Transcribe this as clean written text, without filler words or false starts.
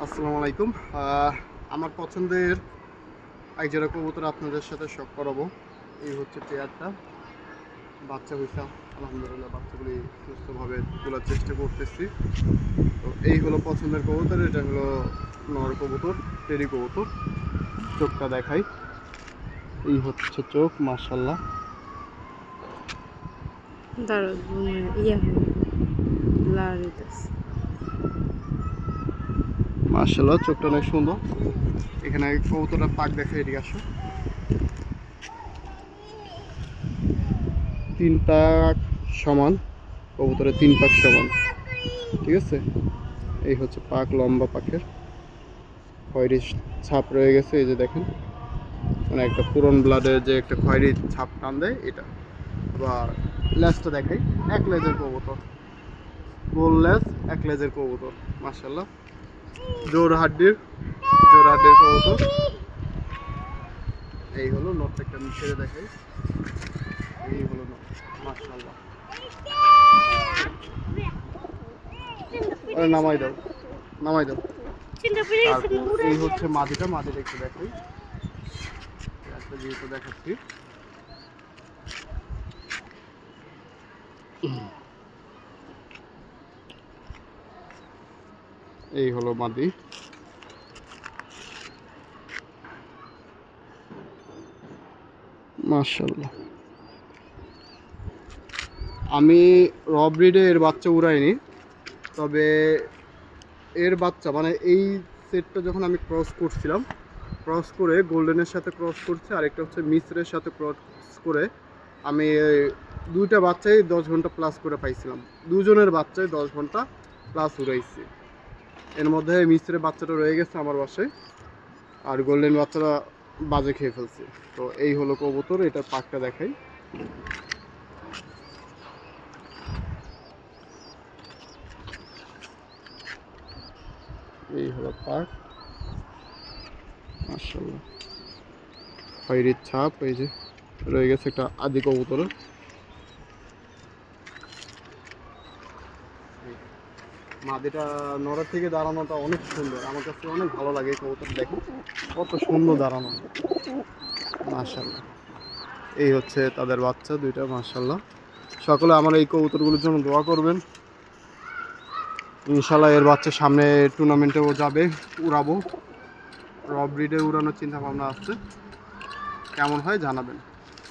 আসসালামু আলাইকুম। আমার পছন্দের এক জোড়া কবুতর আপনাদের সাথে শখ করাবো। এই হচ্ছে পেয়ারটা, বাচ্চা হয়েছে আলহামদুলিল্লাহ। বাচ্চাগুলি সুস্থভাবে তোলার চেষ্টা করতেছি। তো এই হলো পছন্দের কবুতর। এটা হলো নর কবুতর, টেরি কবুতর। চোখটা দেখাই, এই হচ্ছে চোখ, মাশাআল্লাহ। মাশাআল্লাহ, চোখটা অনেক সুন্দর। এখানে কবুতরটা পাক দেখাই, এদিকে আসো। তিন পাক সমান, কবুতরের তিন পাক সমান, ঠিক আছে। এই হচ্ছে পাক, লম্বা পাকের খয়েরি ছাপ রয়ে গেছে, এই যে দেখেন, মানে একটা পুরন ব্লাডের যে একটা খয়েরি ছাপ টান দেয় এটা। আবার লেজটা দেখাই, এক লেজের কবুতর, গোল লেজ, এক লেজের কবুতর, মাশাআল্লাহ। জোর হাড্ডির কবুতর। এই হলো নটটা, একটা ছেড়ে দেখাই, এই হলো নট, মাশাআল্লাহ। নামাই দাও, নামাই দাও। এই হচ্ছে মাদিটা একটু দেখাই, একটা যেহেতু দেখাচ্ছি। এই হলো মাদি। মাশাআল্লাহ। আমি র ব্রিডে এর বাচ্চা উড়াইনি, তবে এর বাচ্চা মানে এই সেটটা যখন আমি ক্রস করছিলাম, ক্রস করে গোল্ডেনের সাথে ক্রস করছে, আরেকটা হচ্ছে মিসরের সাথে ক্রস করে আমি দুইটা বাচ্চাই 10 ঘন্টা প্লাস করে পাইছিলাম। দুজনের বাচ্চাই 10 ঘন্টা প্লাস উড়াইছি। এর মধ্যে মিসরের বাচ্চাটা রয়ে গেছে আমার বাসায়, আর গোল্ডেন বাচ্চাটা বাজে খেয়ে ফেলছি। তো এই হলো কবুতর, এটার পাকটা দেখাই। এই হলো পাক, মাশাআল্লাহ। খয়েরির ছাপ এই যে রয়ে গেছে একটা আদি কবুতর। মাদিটা নড়ার থেকে দাঁড়ানোটা অনেক সুন্দর, আমার কাছে অনেক ভালো লাগে এই কবুতর। দেখো কত সুন্দর দাঁড়ানো, মাশাআল্লাহ। এই হচ্ছে তাদের বাচ্চা দুইটা, মাশাআল্লাহ। সকলে আমার এই কবুতরগুলোর জন্য দোয়া করবেন। ইনশাআল্লাহ এর বাচ্চা সামনে টুর্নামেন্টেও যাবে, উড়াবো। র ব্রিডে উড়ানোর চিন্তা ভাবনা আছে, কেমন হয় জানাবেন।